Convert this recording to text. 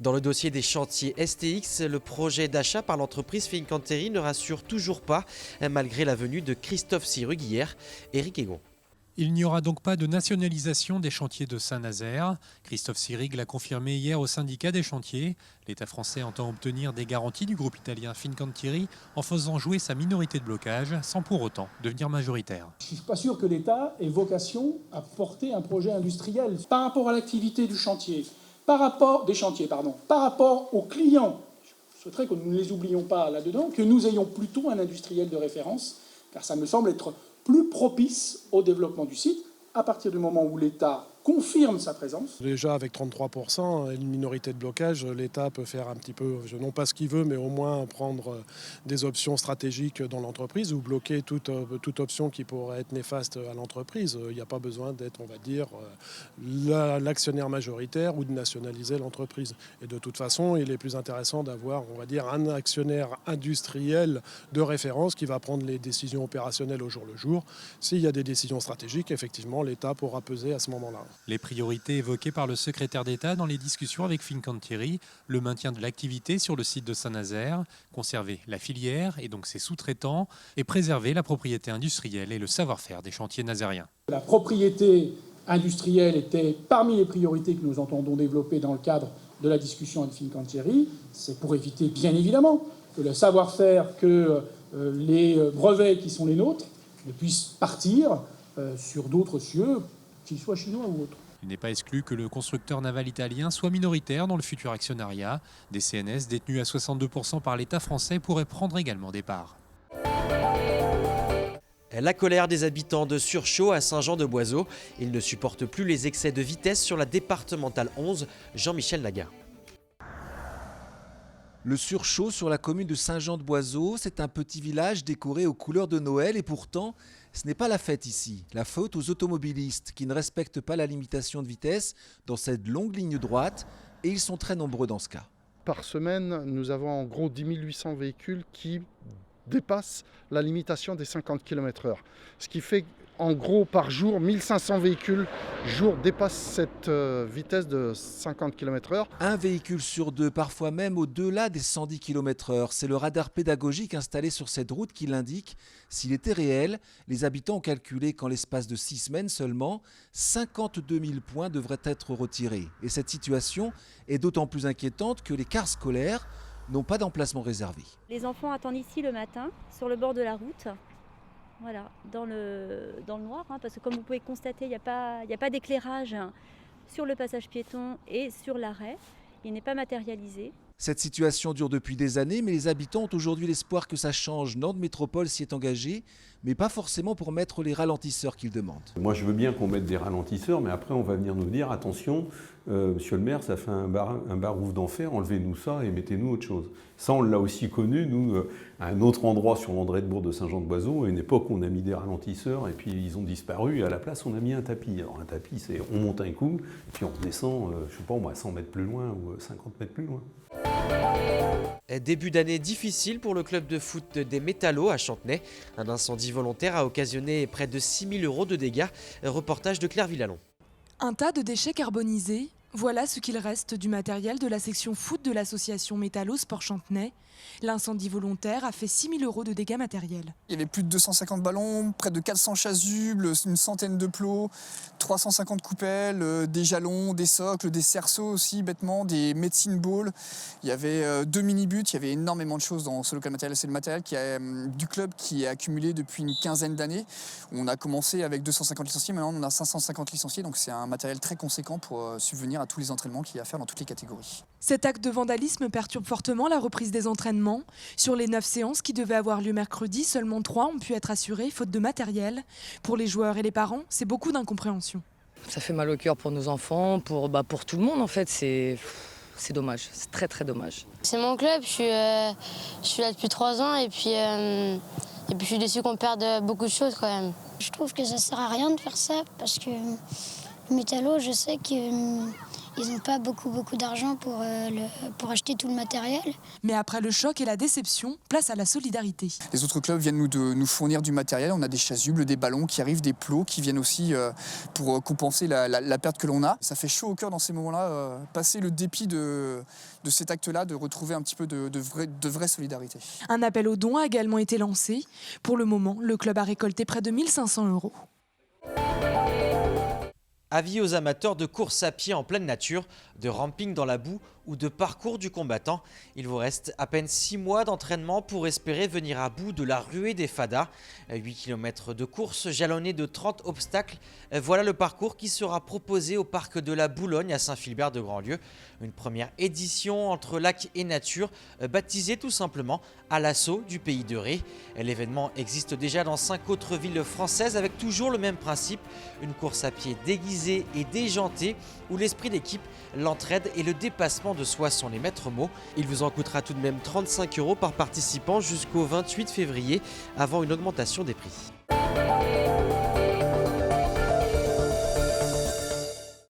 Dans le dossier des chantiers STX, le projet d'achat par l'entreprise Fincantieri ne rassure toujours pas, malgré la venue de Christophe Sirug hier. Éric Egon. Il n'y aura donc pas de nationalisation des chantiers de Saint-Nazaire. Christophe Sirug l'a confirmé hier au syndicat des chantiers. L'État français entend obtenir des garanties du groupe italien Fincantieri en faisant jouer sa minorité de blocage sans pour autant devenir majoritaire. Je ne suis pas sûr que l'État ait vocation à porter un projet industriel. Par rapport à l'activité du chantier, par rapport aux clients, je souhaiterais que nous ne les oublions pas là-dedans, que nous ayons plutôt un industriel de référence, car ça me semble être plus propice au développement du site, à partir du moment où l'État confirme sa présence. Déjà avec 33% et une minorité de blocage, l'État peut faire un petit peu, non pas ce qu'il veut, mais au moins prendre des options stratégiques dans l'entreprise ou bloquer toute option qui pourrait être néfaste à l'entreprise. Il n'y a pas besoin d'être, on va dire, l'actionnaire majoritaire ou de nationaliser l'entreprise. Et de toute façon, il est plus intéressant d'avoir, on va dire, un actionnaire industriel de référence qui va prendre les décisions opérationnelles au jour le jour. S'il y a des décisions stratégiques, effectivement, l'État pourra peser à ce moment-là. Les priorités évoquées par le secrétaire d'État dans les discussions avec Fincantieri, le maintien de l'activité sur le site de Saint-Nazaire, conserver la filière et donc ses sous-traitants et préserver la propriété industrielle et le savoir-faire des chantiers nazariens. La propriété industrielle était parmi les priorités que nous entendons développer dans le cadre de la discussion avec Fincantieri. C'est pour éviter bien évidemment que le savoir-faire, que les brevets qui sont les nôtres ne puissent partir sur d'autres cieux, qu'ils soient chinois ou autres. Il n'est pas exclu que le constructeur naval italien soit minoritaire dans le futur actionnariat. Des CNS détenus à 62% par l'État français pourraient prendre également des parts. La colère des habitants de Surchaux à Saint-Jean-de-Boiseau. Ils ne supportent plus les excès de vitesse sur la départementale 11. Jean-Michel Naga. Le Surchaux sur la commune de Saint-Jean-de-Boiseau, c'est un petit village décoré aux couleurs de Noël et pourtant, ce n'est pas la fête ici. La faute aux automobilistes qui ne respectent pas la limitation de vitesse dans cette longue ligne droite et ils sont très nombreux dans ce cas. Par semaine, nous avons en gros 10 800 véhicules qui dépassent la limitation des 50 km/h. Ce qui fait en gros par jour, 1500 véhicules jour dépassent cette vitesse de 50 km/h. Un véhicule sur deux, parfois même au-delà des 110 km/h. C'est le radar pédagogique installé sur cette route qui l'indique. S'il était réel, les habitants ont calculé qu'en l'espace de 6 semaines seulement, 52 000 points devraient être retirés. Et cette situation est d'autant plus inquiétante que les cars scolaires n'ont pas d'emplacement réservé. Les enfants attendent ici le matin, sur le bord de la route. Voilà, dans le noir, parce que comme vous pouvez constater, il n'y a pas d'éclairage sur le passage piéton et sur l'arrêt. Il n'est pas matérialisé. Cette situation dure depuis des années, mais les habitants ont aujourd'hui l'espoir que ça change. Nantes Métropole s'y est engagée, mais pas forcément pour mettre les ralentisseurs qu'ils demandent. Moi, je veux bien qu'on mette des ralentisseurs, mais après, on va venir nous dire, attention, monsieur le maire, ça fait un barouf d'enfer, enlevez-nous ça et mettez-nous autre chose. Ça, on l'a aussi connu, nous, à un autre endroit sur l'André de Bourg de Saint-Jean-de-Boiseau. À une époque, on a mis des ralentisseurs et puis ils ont disparu. Et à la place, on a mis un tapis. Alors, un tapis, c'est on monte un coup, puis on redescend, je sais pas, moi, 100 mètres plus loin ou 50 mètres plus loin. Début d'année difficile pour le club de foot des Métallos à Chantenay. Un incendie volontaire a occasionné près de 6 000 € de dégâts. Reportage de Claire Villalon. Un tas de déchets carbonisés, voilà ce qu'il reste du matériel de la section foot de l'association Métallos Sport Chantenay. L'incendie volontaire a fait 6 000 € de dégâts matériels. Il y avait plus de 250 ballons, près de 400 chasubles, une centaine de plots, 350 coupelles, des jalons, des socles, des cerceaux aussi, bêtement, des medicine balls. Il y avait 2 mini-buts, il y avait énormément de choses dans ce local matériel. C'est le matériel du club qui est accumulé depuis une quinzaine d'années. On a commencé avec 250 licenciés, maintenant on a 550 licenciés, donc c'est un matériel très conséquent pour subvenir à tous les entraînements qu'il y a à faire dans toutes les catégories. Cet acte de vandalisme perturbe fortement la reprise des entraînements. Sur les 9 séances qui devaient avoir lieu mercredi, seulement 3 ont pu être assurées, faute de matériel. Pour les joueurs et les parents, c'est beaucoup d'incompréhension. Ça fait mal au cœur pour nos enfants, pour tout le monde en fait. C'est dommage, c'est très très dommage. C'est mon club, je suis là depuis 3 ans et puis je suis déçu qu'on perde beaucoup de choses quand même. Je trouve que ça sert à rien de faire ça parce que Métallo, je sais qu'il ils n'ont pas beaucoup d'argent pour acheter tout le matériel. Mais après le choc et la déception, place à la solidarité. Les autres clubs viennent nous fournir du matériel. On a des chasubles, des ballons qui arrivent, des plots qui viennent aussi pour compenser la perte que l'on a. Ça fait chaud au cœur dans ces moments-là, passer le dépit de cet acte-là, de retrouver un petit peu de vraie solidarité. Un appel aux dons a également été lancé. Pour le moment, le club a récolté près de 1 500 €. Avis aux amateurs de course à pied en pleine nature, de ramping dans la boue ou de parcours du combattant. Il vous reste à peine 6 mois d'entraînement pour espérer venir à bout de la ruée des fadas. 8 km de course jalonnés de 30 obstacles. Voilà le parcours qui sera proposé au parc de la Boulogne à Saint-Philbert-de-Grandlieu. Une première édition entre lac et nature, baptisée tout simplement à l'assaut du pays de Ré. L'événement existe déjà dans 5 autres villes françaises avec toujours le même principe. Une course à pied déguisée et déjantée où l'esprit d'équipe, l'entraide et le dépassement de soi sont les maîtres mots. Il vous en coûtera tout de même 35 € par participant jusqu'au 28 février avant une augmentation des prix.